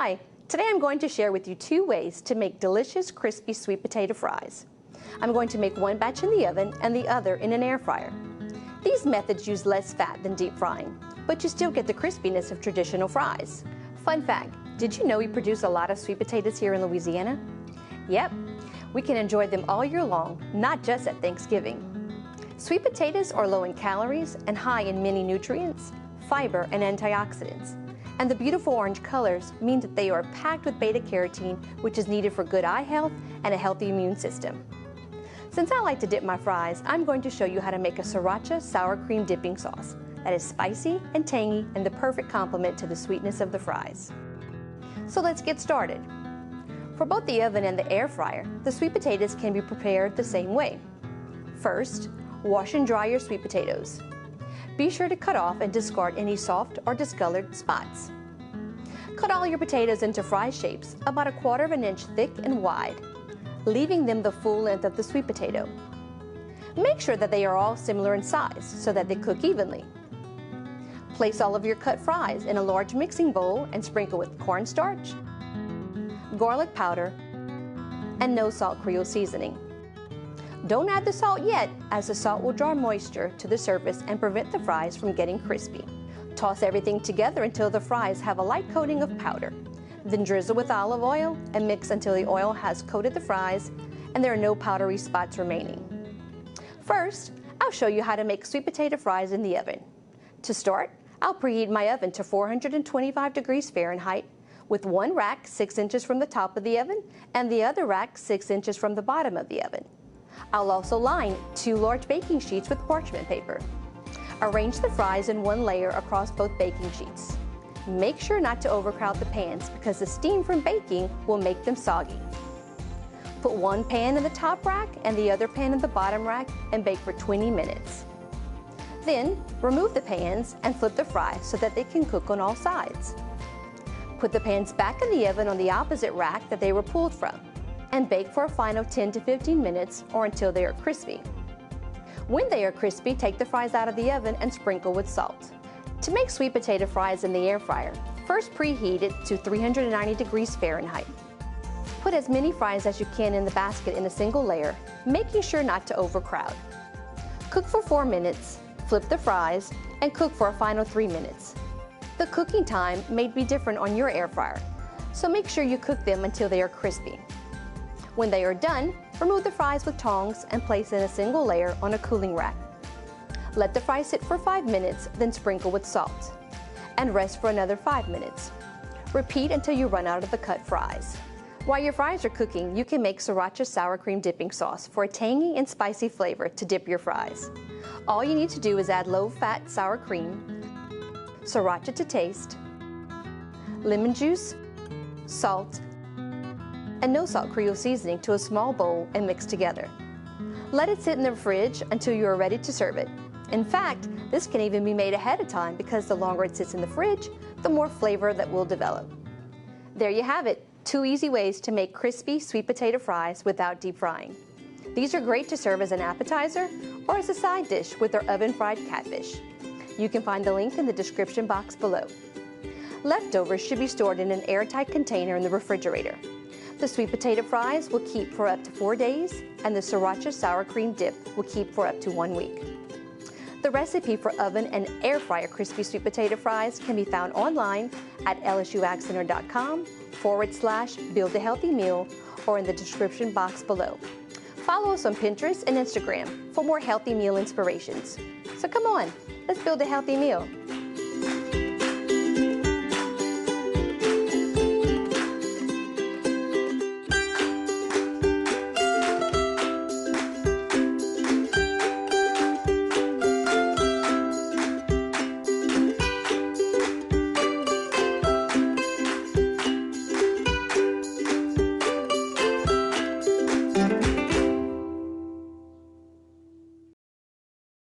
Hi, today I'm going to share with you 2 ways to make delicious crispy sweet potato fries. I'm going to make one batch in the oven and the other in an air fryer. These methods use less fat than deep frying, but you still get the crispiness of traditional fries. Fun fact, did you know we produce a lot of sweet potatoes here in Louisiana? Yep, we can enjoy them all year long, not just at Thanksgiving. Sweet potatoes are low in calories and high in many nutrients, fiber, and antioxidants. And the beautiful orange colors mean that they are packed with beta-carotene, which is needed for good eye health and a healthy immune system. Since I like to dip my fries, I'm going to show you how to make a Sriracha sour cream dipping sauce that is spicy and tangy and the perfect complement to the sweetness of the fries. So let's get started. For both the oven and the air fryer, the sweet potatoes can be prepared the same way. First, wash and dry your sweet potatoes. Be sure to cut off and discard any soft or discolored spots. Cut all your potatoes into fry shapes about 1/4 inch thick and wide, leaving them the full length of the sweet potato. Make sure that they are all similar in size so that they cook evenly. Place all of your cut fries in a large mixing bowl and sprinkle with cornstarch, garlic powder, and no salt Creole seasoning. Don't add the salt yet, as the salt will draw moisture to the surface and prevent the fries from getting crispy. Toss everything together until the fries have a light coating of powder. Then drizzle with olive oil and mix until the oil has coated the fries and there are no powdery spots remaining. First, I'll show you how to make sweet potato fries in the oven. To start, I'll preheat my oven to 425 degrees Fahrenheit with one rack 6 inches from the top of the oven and the other rack 6 inches from the bottom of the oven. I'll also line 2 large baking sheets with parchment paper. Arrange the fries in one layer across both baking sheets. Make sure not to overcrowd the pans because the steam from baking will make them soggy. Put one pan in the top rack and the other pan in the bottom rack and bake for 20 minutes. Then, remove the pans and flip the fries so that they can cook on all sides. Put the pans back in the oven on the opposite rack that they were pulled from, and bake for a final 10 to 15 minutes or until they are crispy. When they are crispy, take the fries out of the oven and sprinkle with salt. To make sweet potato fries in the air fryer, first preheat it to 390 degrees Fahrenheit. Put as many fries as you can in the basket in a single layer, making sure not to overcrowd. Cook for 4 minutes, flip the fries, and cook for a final 3 minutes. The cooking time may be different on your air fryer, so make sure you cook them until they are crispy. When they are done, remove the fries with tongs and place in a single layer on a cooling rack. Let the fries sit for 5 minutes, then sprinkle with salt, and rest for another 5 minutes. Repeat until you run out of the cut fries. While your fries are cooking, you can make Sriracha sour cream dipping sauce for a tangy and spicy flavor to dip your fries. All you need to do is add low-fat sour cream, Sriracha to taste, lemon juice, salt, and no salt Creole seasoning to a small bowl and mix together. Let it sit in the fridge until you are ready to serve it. In fact, this can even be made ahead of time because the longer it sits in the fridge, the more flavor that will develop. There you have it, 2 easy ways to make crispy sweet potato fries without deep frying. These are great to serve as an appetizer or as a side dish with our oven-fried catfish. You can find the link in the description box below. Leftovers should be stored in an airtight container in the refrigerator. The sweet potato fries will keep for up to 4 days, and the Sriracha sour cream dip will keep for up to 1 week. The recipe for oven and air fryer crispy sweet potato fries can be found online at lsuagcenter.com/build-a-healthy-meal or in the description box below. Follow us on Pinterest and Instagram for more healthy meal inspirations. So come on, let's build a healthy meal.